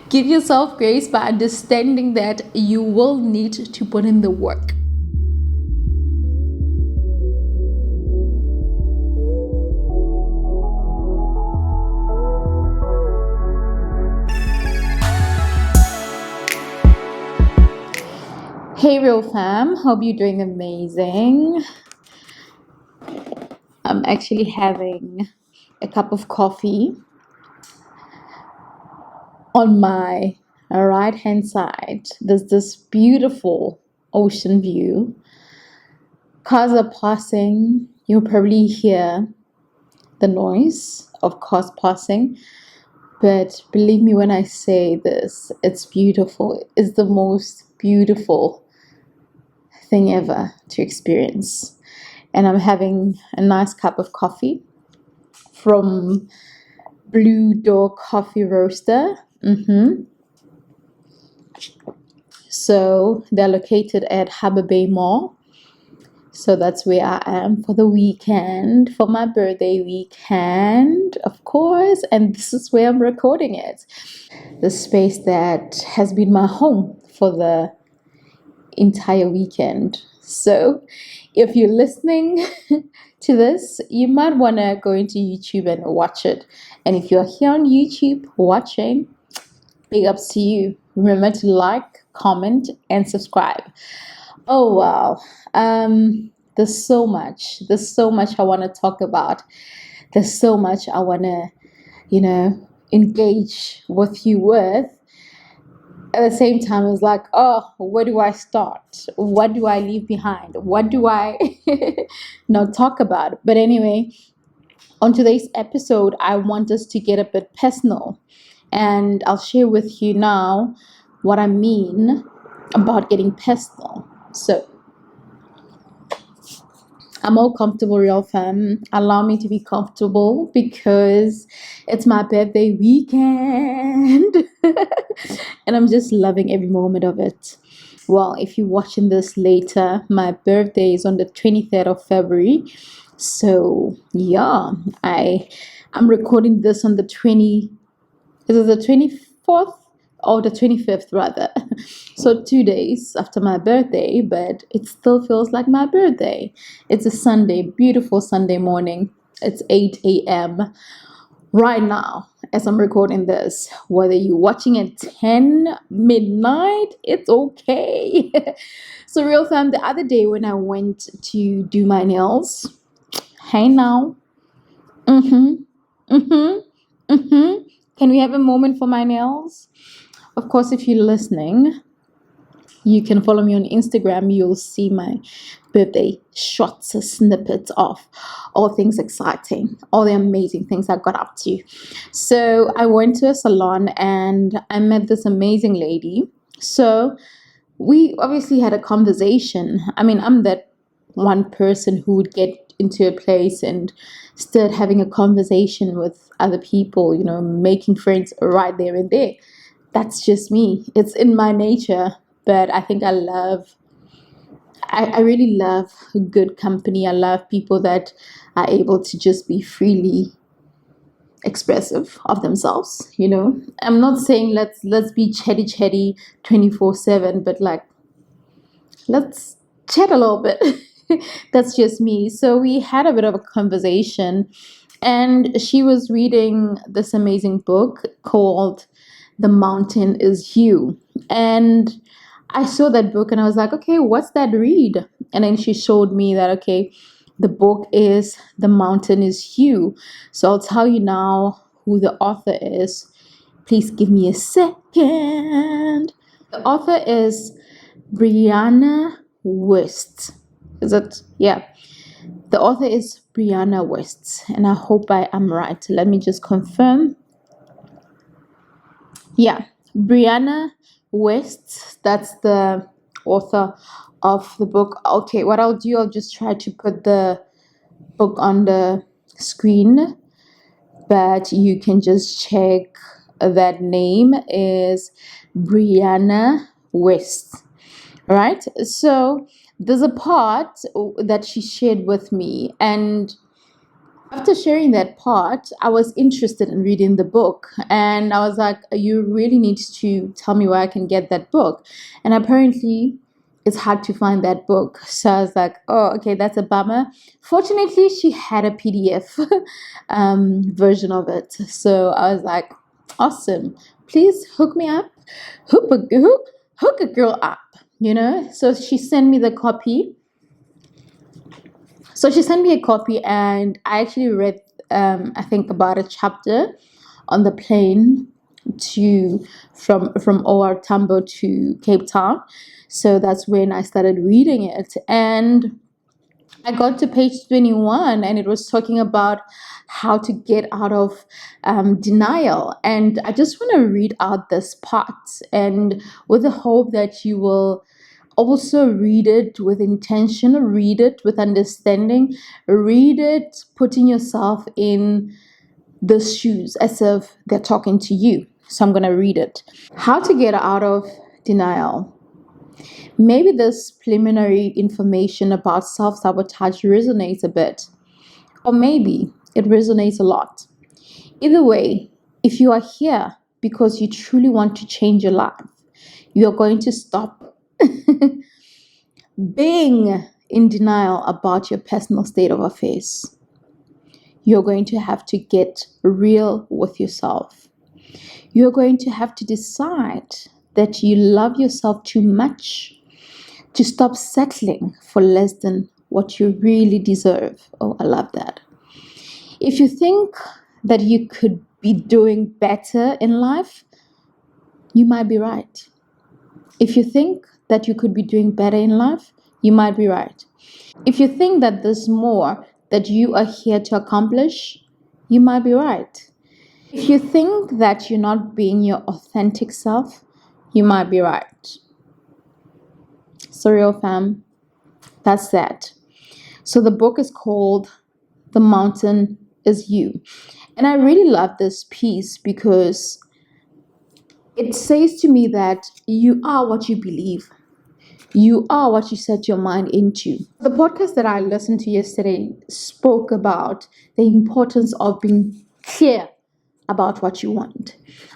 Give yourself grace by understanding that you will need to put in the work. Hey RealFam, hope you're doing amazing. I'm actually having a cup of coffee. On my right hand side, there's this beautiful ocean view. Cars are passing. You'll probably hear the noise of cars passing. But believe me when I say this, it's beautiful. It's the most beautiful thing ever to experience. And I'm having a nice cup of coffee from Blue Door Coffee Roaster. So they're located at Harbour Bay Mall. So that's where I am for the weekend, for my birthday weekend, of course. And this is where I'm recording it. The space that has been my home for the entire weekend. So if you're listening to this, you might want to go into YouTube and watch it. And if you're here on YouTube watching, big ups to you. Remember to like, comment, and subscribe. Oh wow. There's so much I want to talk about. There's so much I want to, engage with you with. At the same time, it's like, oh, where do I start? What do I leave behind? What do I not talk about? But anyway, on today's episode, I want us to get a bit personal. And I'll share with you now what I mean about getting personal. So, I'm all comfortable, RealFam. Allow me to be comfortable because it's my birthday weekend. And I'm just loving every moment of it. Well, if you're watching this later, my birthday is on the 23rd of February. So, yeah, I'm recording this on the 24th or the 25th rather. So 2 days after my birthday, but it still feels like my birthday. It's a Sunday, beautiful Sunday morning. It's 8 a.m. right now as I'm recording this. Whether you're watching at 10 midnight, it's okay. So RealFam, the other day when I went to do my nails, hey now. Can we have a moment for my nails? Of course, if you're listening, you can follow me on Instagram. You'll see my birthday shots, snippets of all things exciting, all the amazing things I got up to. So I went to a salon and I met this amazing lady. So we obviously had a conversation. I mean, I'm that one person who would get into a place and start having a conversation with other people, making friends right there and there. That's just me. It's in my nature. But I think I really love good company. I love people that are able to just be freely expressive of themselves, I'm not saying let's be chatty 24/7, but like let's chat a little bit. That's just me. So we had a bit of a conversation and she was reading this amazing book called The Mountain Is You. And I saw that book and I was like, okay, what's that read? And then she showed me that, okay, the book is The Mountain Is You. So I'll tell you now who the author is. Please give me a second. The author is Brianna West. Is it? Yeah. The author is Brianna West. And I hope I am right. Let me just confirm. Yeah. Brianna West, that's the author of the book. Okay, what I'll do, I'll just try to put the book on the screen, but you can just check that name is Brianna West. All right, so there's a part that she shared with me, and After sharing that part, I was interested in reading the book, and I was like, you really need to tell me where I can get that book. And apparently, it's hard to find that book. So I was like, oh, okay, that's a bummer. Fortunately, she had a PDF version of it. So I was like, awesome. Please hook me up, hook a girl up, you know? So she sent me the copy. So she sent me a copy, and I actually read, I think, about a chapter on the plane to from OR Tambo to Cape Town. So that's when I started reading it, and I got to page 21, and it was talking about how to get out of denial. And I just want to read out this part, and with the hope that you will also read it with intention, read it with understanding, read it putting yourself in the shoes as if they're talking to you. So I'm going to read it. How to get out of denial. Maybe this preliminary information about self sabotage resonates a bit, or maybe it resonates a lot. Either way, if you are here because you truly want to change your life, you're going to stop being in denial about your personal state of affairs. You're going to have to get real with yourself. You're going to have to decide that you love yourself too much to stop settling for less than what you really deserve. Oh, I love that. If you think that you could be doing better in life, you might be right. If you think that you could be doing better in life, you might be right. If you think that there's more that you are here to accomplish, you might be right. If you think that you're not being your authentic self, you might be right. So, RealFam, that's that. So, the book is called The Mountain Is You. And I really love this piece because it says to me that you are what you believe. You are what you set your mind into. The podcast that I listened to yesterday spoke about the importance of being clear about what you want.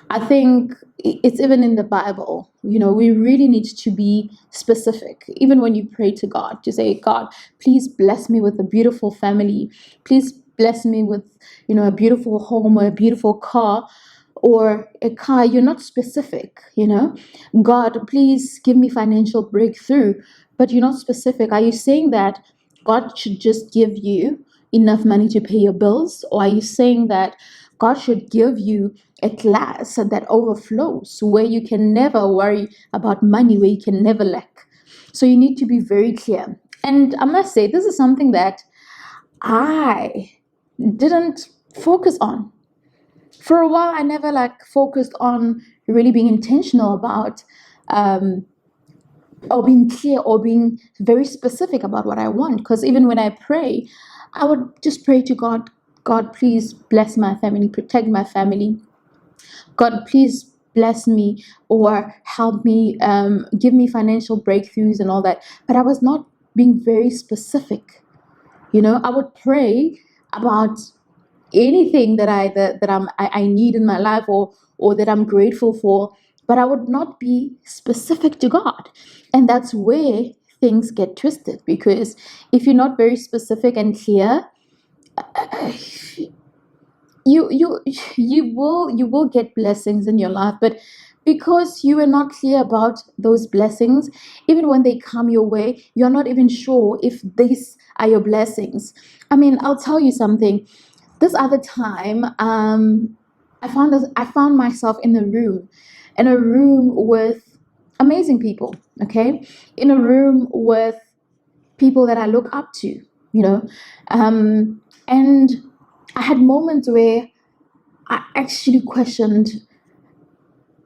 I think it's even in the Bible, you know, we really need to be specific. Even when you pray to God, to say, God, please bless me with a beautiful family. Please bless me with, you know, a beautiful home or a beautiful car or a car. You're not specific, you know. God, please give me financial breakthrough, but you're not specific. Are you saying that God should just give you enough money to pay your bills? Or are you saying that God should give you a class that overflows where you can never worry about money, where you can never lack? So you need to be very clear. And I must say, this is something that I didn't focus on. For a while, I never focused on really being intentional about or being clear or being very specific about what I want. Because even when I pray, I would just pray to God, God, please bless my family, protect my family. God, please bless me or help me, give me financial breakthroughs and all that. But I was not being very specific. You know, I would pray about anything that I need in my life or that I'm grateful for, but I would not be specific to God. And that's where things get twisted, because if you're not very specific and clear, you will get blessings in your life, but because you are not clear about those blessings, even when they come your way, you're not even sure if these are your blessings. I mean, I'll tell you something. This other time, I found myself in a room with amazing people. Okay, in a room with people that I look up to. You know, and I had moments where I actually questioned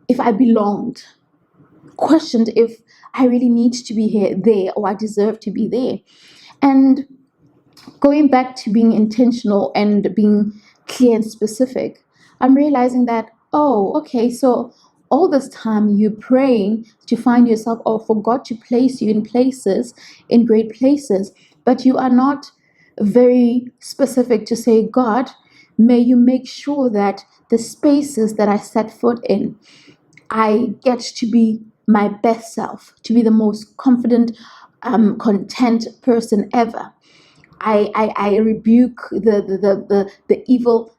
if I belonged, questioned if I really need to be there, or I deserve to be there. And going back to being intentional and being clear and specific, I'm realizing that, oh, okay, so all this time you're praying to find yourself or for God to place you in places, in great places, but you are not very specific to say, God, may you make sure that the spaces that I set foot in, I get to be my best self, to be the most confident, content person ever. I rebuke the evil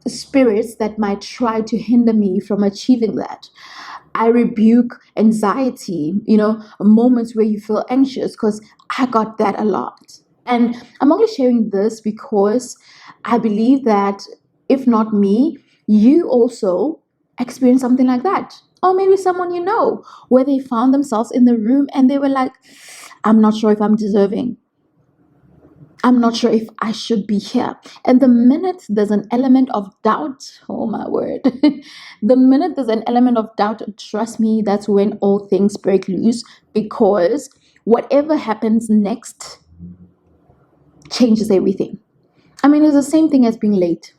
spirits that might try to hinder me from achieving that. I rebuke anxiety, moments where you feel anxious, because I got that a lot. And I'm only sharing this because I believe that if not me, you also experience something like that. Or maybe someone you know, where they found themselves in the room and they were like, I'm not sure if I'm deserving. I'm not sure if I should be here. And the minute there's an element of doubt, oh my word, the minute there's an element of doubt, trust me, that's when all things break loose, because whatever happens next changes everything. I mean, it's the same thing as being late.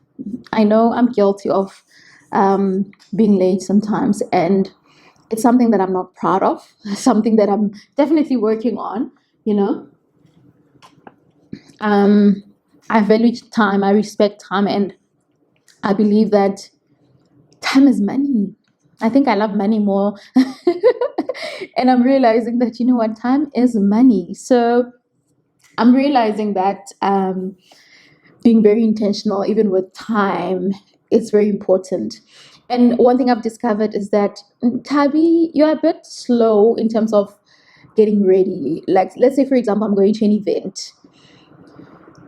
I know I'm guilty of being late sometimes, and it's something that I'm not proud of, something that I'm definitely working on, you know. I value time, I respect time, and I believe that time is money. I think I love money more. And I'm realizing that, you know what, time is money. So I'm realizing that being very intentional, even with time, is very important. And one thing I've discovered is that, Nthabi, you're a bit slow in terms of getting ready. Like, let's say, for example, I'm going to an event.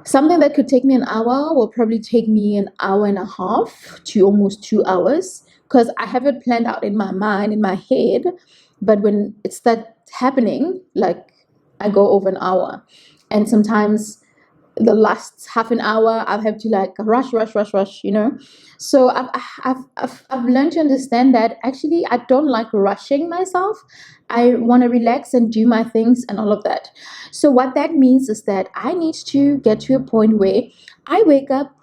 Something that could take me an hour will probably take me an hour and a half to almost 2 hours, because I have it planned out in my mind, in my head. But when it starts happening, like, I go over an hour. And sometimes the last half an hour, I'll have to like rush. So I've learned to understand that actually I don't like rushing myself. I want to relax and do my things and all of that. So what that means is that I need to get to a point where I wake up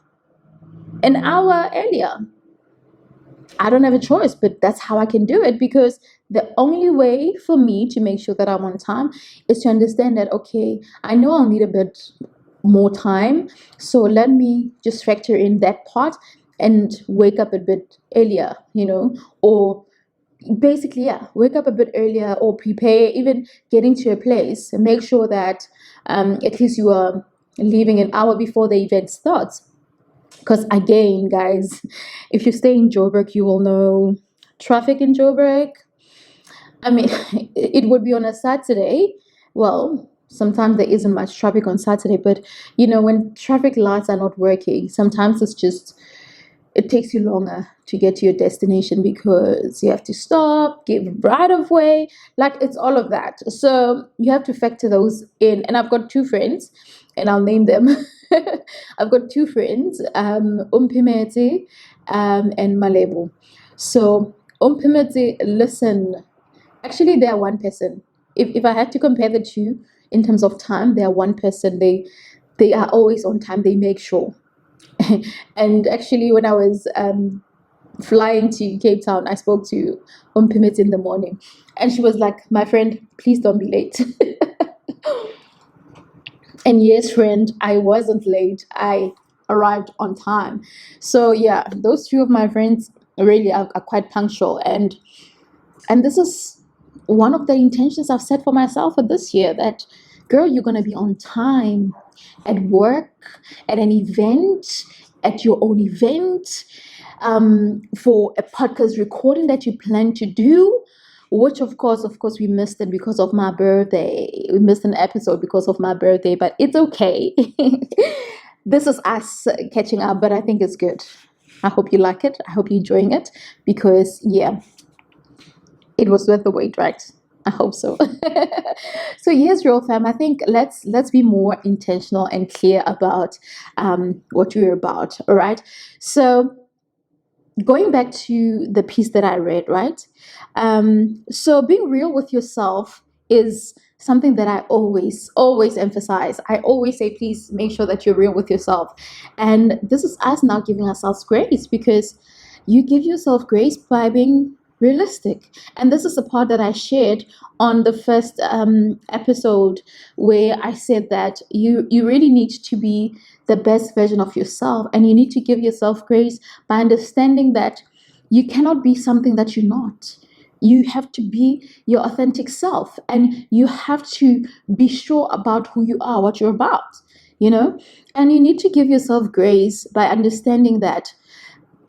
an hour earlier. I don't have a choice, but that's how I can do it, because the only way for me to make sure that I'm on time is to understand that, okay, I know I'll need a bit more time, so let me just factor in that part and wake up a bit earlier, or basically, yeah, wake up a bit earlier, or prepare, even getting to a place, and make sure that at least you are leaving an hour before the event starts. Because again, guys, if you stay in Joburg, you will know traffic in Joburg. I mean, it would be on a Saturday. Well, sometimes there isn't much traffic on Saturday, but when traffic lights are not working, sometimes it takes you longer to get to your destination, because you have to stop, give right of way, like, it's all of that. So you have to factor those in. And I've got two friends, and I'll name them. I've got two friends, Umpimete and Malebo. So Umpimete, listen, actually they are one person. If I had to compare the two in terms of time, they are one person. They are always on time. They make sure. And actually, when I was flying to Cape Town, I spoke to Umpimit in the morning, and she was like, my friend, please don't be late. And yes, friend, I wasn't late. I arrived on time. So yeah, those two of my friends really are quite punctual, and this is one of the intentions I've set for myself for this year, that, girl, you're going to be on time at work, at an event, at your own event, for a podcast recording that you plan to do, which of course we missed it because of my birthday. We missed an episode because of my birthday, but it's okay. This is us catching up, but I think it's good. I hope you like it. I hope you're enjoying it, because yeah, it was worth the wait, right? I hope so. So yes, RealFam, I think let's be more intentional and clear about what we're about. All right. So going back to the piece that I read, right? So being real with yourself is something that I always emphasize. I always say, please make sure that you're real with yourself. And this is us now giving ourselves grace, because you give yourself grace by being realistic. And this is the part that I shared on the first episode, where I said that you really need to be the best version of yourself, and you need to give yourself grace by understanding that you cannot be something that you're not. You have to be your authentic self, and you have to be sure about who you are, what you're about, you know? And you need to give yourself grace by understanding that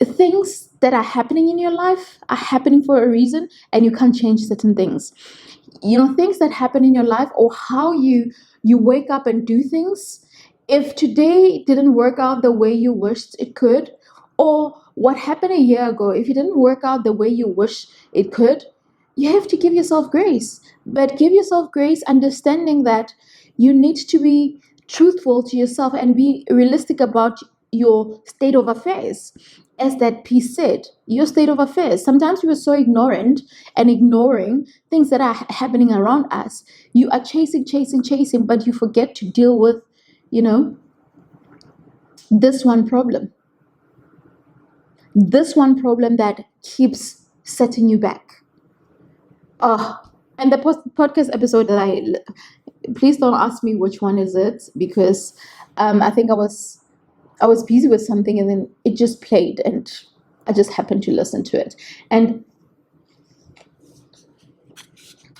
things that are happening in your life are happening for a reason, and you can't change certain things. Things that happen in your life, or how you wake up and do things, if today didn't work out the way you wished it could, or what happened a year ago, if it didn't work out the way you wish it could, you have to give yourself grace. But give yourself grace understanding that you need to be truthful to yourself and be realistic about your state of affairs. As that piece said, your state of affairs. Sometimes we are so ignorant and ignoring things that are happening around us. You are chasing, but you forget to deal with, you know, this one problem. This one problem that keeps setting you back. And the podcast episode that please don't ask me which one is it, because I think I was busy with something, and then it just played, and I just happened to listen to it. And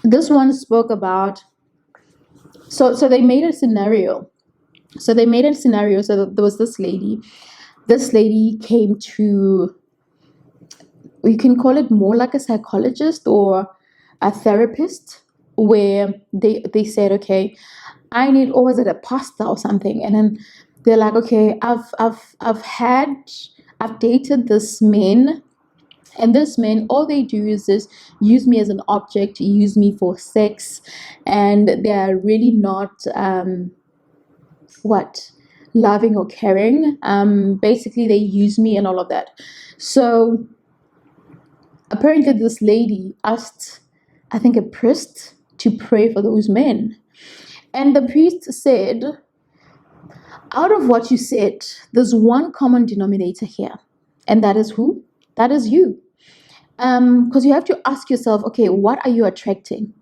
this one spoke about, so they made a scenario. So there was this lady. This lady came to, you can call it more like a psychologist or a therapist, where they said, okay, I need, or was it a pasta or something? And then they're like, okay, I've dated this man, and this men, all they do is just use me as an object, use me for sex, and they are really not loving or caring. Basically, they use me and all of that. So apparently, this lady asked, I think, a priest to pray for those men, and the priest said, out of what you said, there's one common denominator here, and that is who? That is you. Because you have to ask yourself, okay, what are you attracting?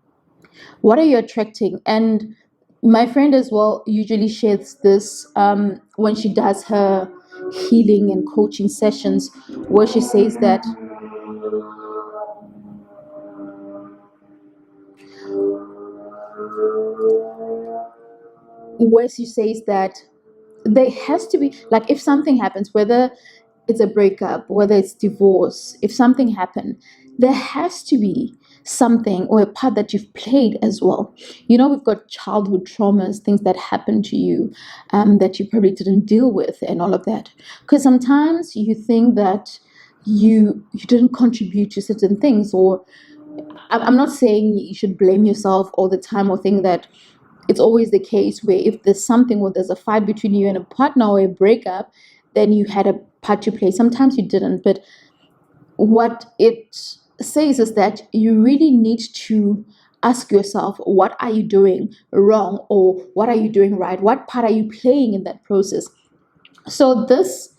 What are you attracting? And my friend as well usually shares this when she does her healing and coaching sessions, where she says that there has to be, like, if something happens, whether it's a breakup, whether it's divorce, if something happened, there has to be something or a part that you've played as well. We've got childhood traumas, things that happened to you that you probably didn't deal with, and all of that. Because sometimes you think that you didn't contribute to certain things, or I'm not saying you should blame yourself all the time, or think that it's always the case where if there's something, or there's a fight between you and a partner, or a breakup, then you had a part to play. Sometimes you didn't. But what it says is that you really need to ask yourself, what are you doing wrong, or what are you doing right? What part are you playing in that process? So this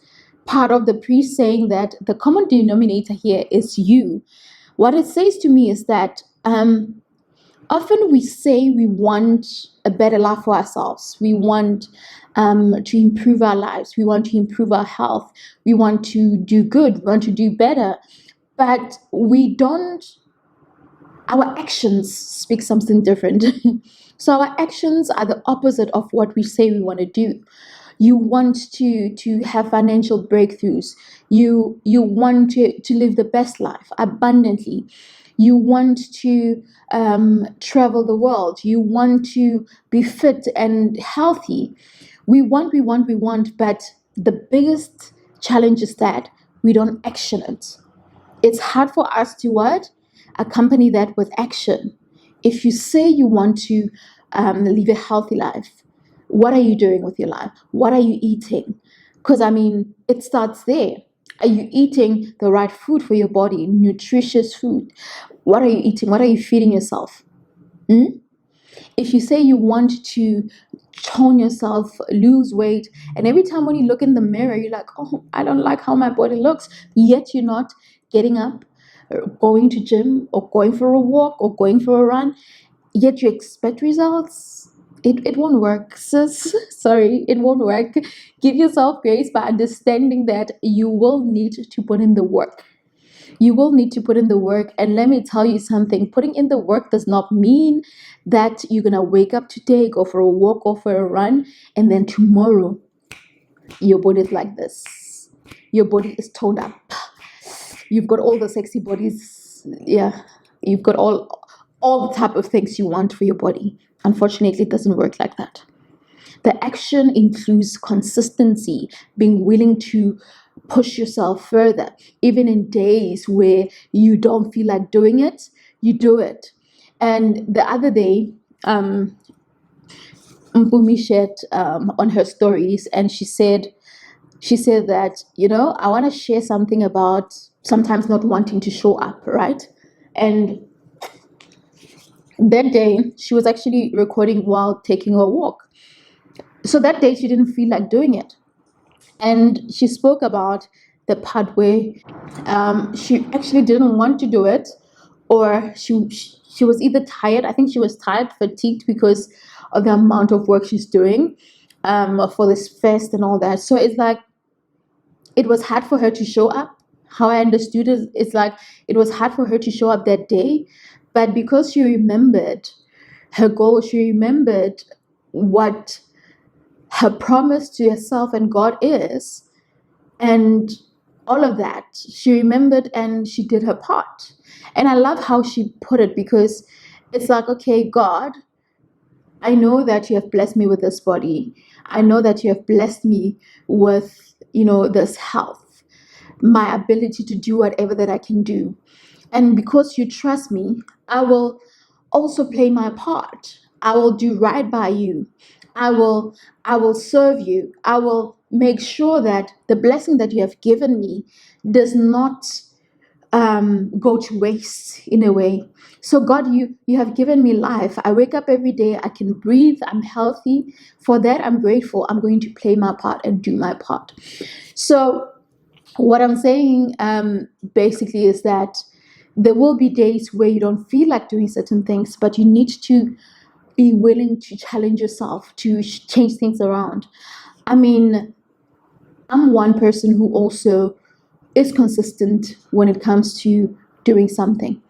part of the priest saying that the common denominator here is you, what it says to me is that often we say we want a better life for ourselves. We want to improve our lives. We want to improve our health. We want to do good. We want to do better. But we don't, our actions speak something different. So our actions are the opposite of what we say we want to do. You want to have financial breakthroughs. You want to live the best life abundantly. You want to travel the world. You want to be fit and healthy. We want, but the biggest challenge is that we don't action it. It's hard for us to accompany that with action. If you say you want to live a healthy life, what are you doing with your life? What are you eating? Because it starts there. Are you eating the right food for your body, nutritious food? What are you eating? What are you feeding yourself? If you say you want to tone yourself, lose weight, and every time when you look in the mirror, you're like, oh, I don't like how my body looks, yet you're not getting up, going to gym or going for a walk or going for a run, yet you expect results. It won't work, sis. Sorry, it won't work. Give yourself grace by understanding that you will need to put in the work. You will need to put in the work. And let me tell you something, putting in the work does not mean that you're going to wake up today, go for a walk or for a run, and then tomorrow your body is like this. Your body is toned up. You've got all the sexy bodies. Yeah, you've got all the type of things you want for your body. Unfortunately, it doesn't work like that. The action includes consistency, being willing to push yourself further, even in days where you don't feel like doing it, you do it. And the other day, Mpumi shared on her stories, and she said that, I want to share something about sometimes not wanting to show up, right? And that day she was actually recording while taking a walk. So that day she didn't feel like doing it. And she spoke about the part where she actually didn't want to do it, or she was either tired. I think she was tired, fatigued because of the amount of work she's doing for this fest and all that. So it's like it was hard for her to show up. How I understood it, it's like it was hard for her to show up that day, but because she remembered her goal, she remembered what her promise to herself and God is, and all of that, she remembered and she did her part. And I love how she put it, because it's like, okay, God, I know that you have blessed me with this body. I know that you have blessed me with, this health, my ability to do whatever that I can do. And because you trust me, I will also play my part. I will do right by you. I will serve you. I will make sure that the blessing that you have given me does not go to waste in a way. So God, you have given me life. I wake up every day. I can breathe. I'm healthy. For that, I'm grateful. I'm going to play my part and do my part. So what I'm saying basically is that there will be days where you don't feel like doing certain things, but you need to be willing to challenge yourself, to change things around. I mean, I'm one person who also is consistent when it comes to doing something.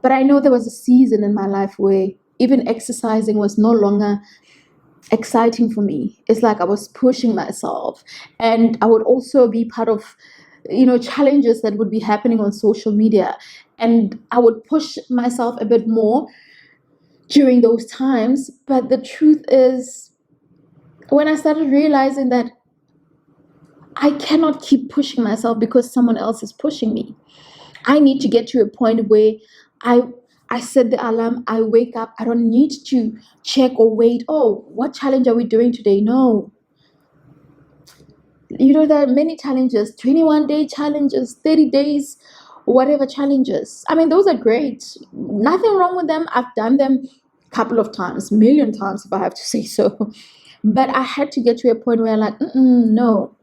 But I know there was a season in my life where even exercising was no longer exciting for me. It's like I was pushing myself, and I would also be part of challenges that would be happening on social media, and I would push myself a bit more during those times. But the truth is, when I started realizing that I cannot keep pushing myself because someone else is pushing me, I need to get to a point where I set the alarm, I wake up, I don't need to check or wait, oh, what challenge are we doing today? No. There are many challenges, 21-day challenges, 30 days, whatever challenges. I mean, those are great. Nothing wrong with them. I've done them a couple of times, million times, if I have to say so. But I had to get to a point where I'm like, no,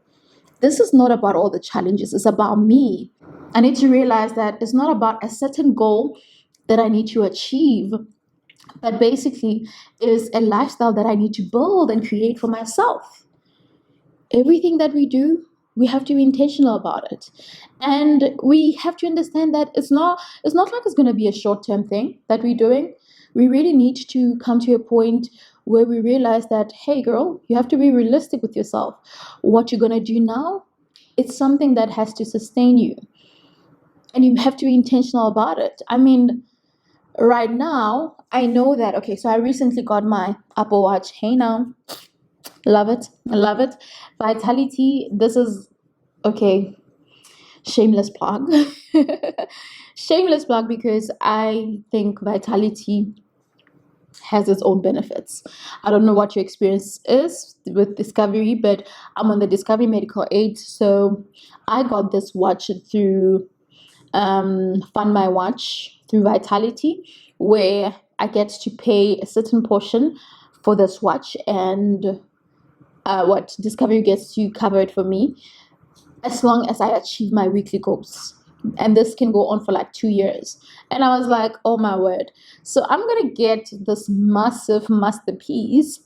this is not about all the challenges. It's about me. I need to realize that it's not about a certain goal that I need to achieve, but basically it is a lifestyle that I need to build and create for myself. Everything that we do, we have to be intentional about it, and we have to understand that it's not like it's going to be a short-term thing that we're doing. We really need to come to a point where we realize that, hey girl, you have to be realistic with yourself. What you're going to do now, it's something that has to sustain you, and you have to be intentional about it. I mean, right now I know that, okay, so I recently got my Apple Watch. Hey now, love it, I love it. Vitality, this is, okay, shameless plug. Shameless plug, because I think Vitality has its own benefits. I don't know what your experience is with Discovery, but I'm on the Discovery Medical Aid. So I got this watch through Fund My Watch through Vitality, where I get to pay a certain portion for this watch, and what Discovery gets to cover it for me, as long as I achieve my weekly goals. and this can go on for like 2 years. And I was like, oh my word. So I'm gonna get this massive masterpiece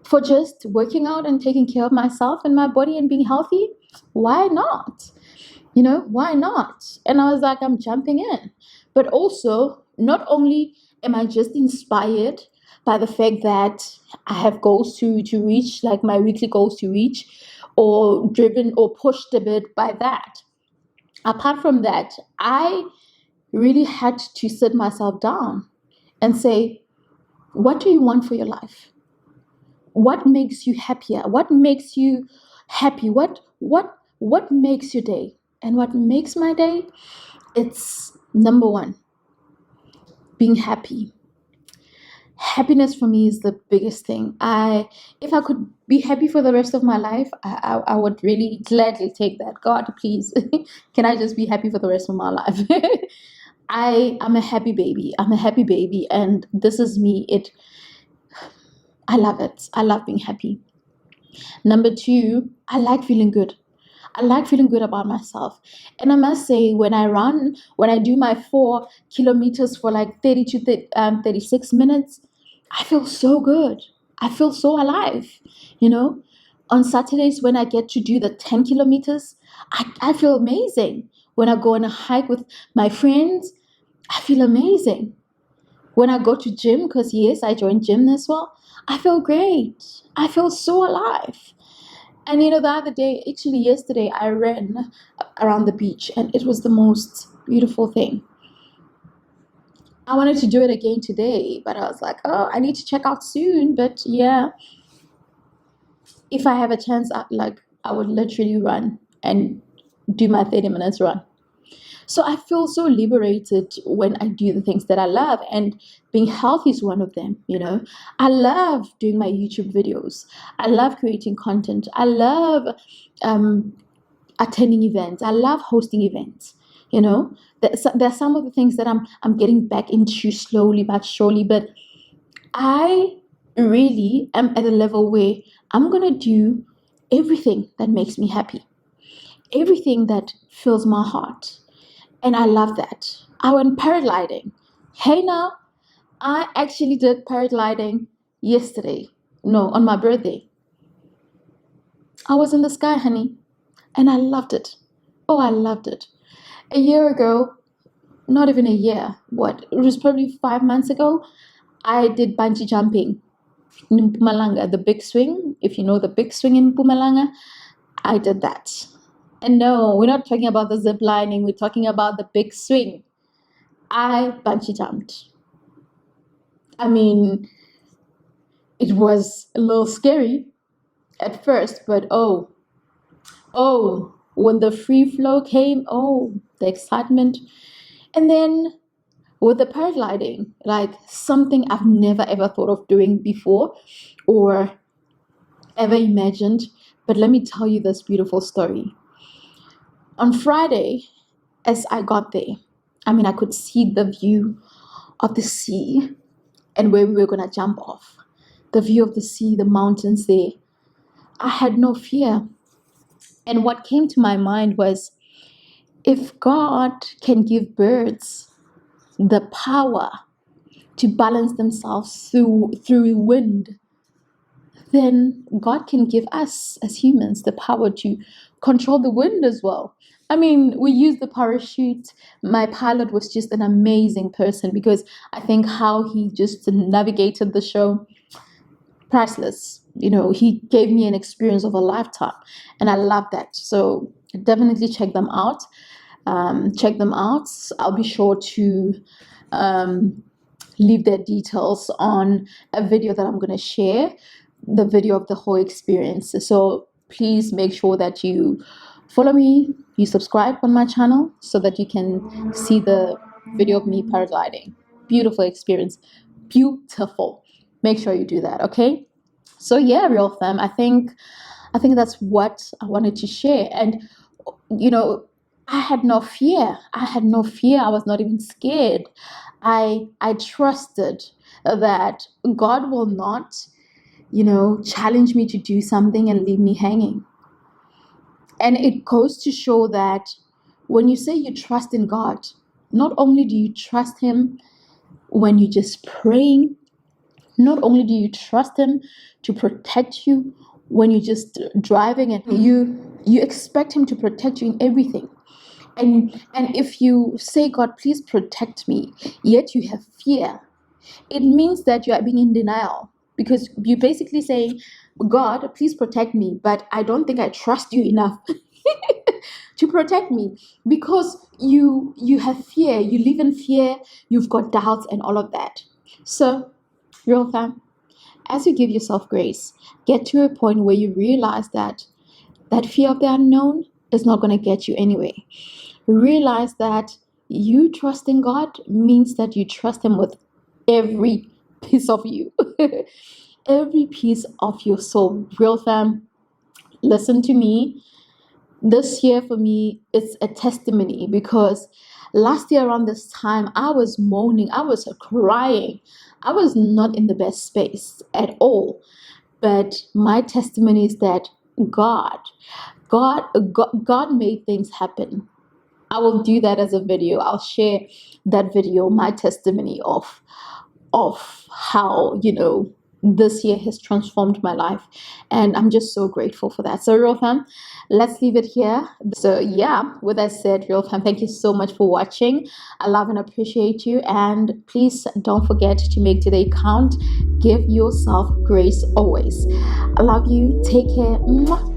for just working out and taking care of myself and my body and being healthy. Why not? Why not? And I was like, I'm jumping in. But also, not only am I just inspired by the fact that I have goals to reach, like my weekly goals to reach, or driven or pushed a bit by that. Apart from that, I really had to sit myself down and say, what do you want for your life? What makes you happier? What makes you happy? What makes your day? And what makes my day? It's number one, being happy. Happiness for me is the biggest thing. If I could be happy for the rest of my life, I would really gladly take that. God, please, can I just be happy for the rest of my life? I'm a happy baby. I'm a happy baby, and this is me. I love it. I love being happy. Number two, I like feeling good. I like feeling good about myself. And I must say, when I do my 4 kilometers for like 30 to 36 minutes, I feel so good. I feel so alive. On Saturdays, when I get to do the 10 kilometers, I feel amazing. When I go on a hike with my friends, I feel amazing. When I go to gym, because yes, I joined gym as well, I feel great. I feel so alive. And the other day, actually yesterday, I ran around the beach, and it was the most beautiful thing. I wanted to do it again today, but I was like, oh, I need to check out soon. But yeah, if I have a chance, I would literally run and do my 30 minutes run. So I feel so liberated when I do the things that I love, and being healthy is one of them. I love doing my YouTube videos. I love creating content. I love attending events. I love hosting events. There's some of the things that I'm getting back into slowly but surely. But I really am at a level where I'm gonna do everything that makes me happy, everything that fills my heart. And I love that. I went paragliding. Hey now, I actually did paragliding yesterday. No, on my birthday. I was in the sky, honey, and I loved it. Oh, I loved it. A year ago, not even a year, it was probably 5 months ago, I did bungee jumping in Mpumalanga, the big swing. If you know the big swing in Mpumalanga, I did that. And no, we're not talking about the zip lining. We're talking about the big swing. I bungee jumped. I mean, it was a little scary at first, but oh, when the free flow came, oh, the excitement. And then with the paragliding, like something I've never ever thought of doing before or ever imagined. But let me tell you this beautiful story. On Friday, as I got there, I could see the view of the sea and where we were going to jump off. The view of the sea, the mountains there. I had no fear. And what came to my mind was, if God can give birds the power to balance themselves through wind, then God can give us as humans the power to control the wind as well. We used the parachute. My pilot was just an amazing person, because I think how he just navigated the show, priceless. He gave me an experience of a lifetime, and I love that. So definitely check them out. I'll be sure to leave their details on a video that I'm going to share, the video of the whole experience. So please make sure that you follow me, you subscribe on my channel, so that you can see the video of me paragliding. Beautiful experience. Beautiful. Make sure you do that, okay? So yeah, RealFam, I think that's what I wanted to share. And I had no fear. I was not even scared. I trusted that God will not, challenge me to do something and leave me hanging. And it goes to show that when you say you trust in God, not only do you trust Him when you're just praying, not only do you trust Him to protect you when you're just driving, and you expect Him to protect you in everything. And if you say, God, please protect me, yet you have fear, it means that you are being in denial, because you're basically saying, God, please protect me, but I don't think I trust you enough to protect me, because you have fear, you live in fear, you've got doubts and all of that. So, real fam, as you give yourself grace, get to a point where you realize that fear of the unknown is not going to get you anywhere. Realize that you trusting God means that you trust Him with every piece of you, every piece of your soul. Real fam, listen to me. This year for me, it's a testimony, because last year around this time, I was moaning, I was crying, I was not in the best space at all. But my testimony is that God, God made things happen. I will do that as a video. I'll share that video, my testimony of how, this year has transformed my life. And I'm just so grateful for that. So, real fam, let's leave it here. So, yeah, with that said, real fam, thank you so much for watching. I love and appreciate you. And please don't forget to make today count. Give yourself grace always. I love you. Take care. Mwah.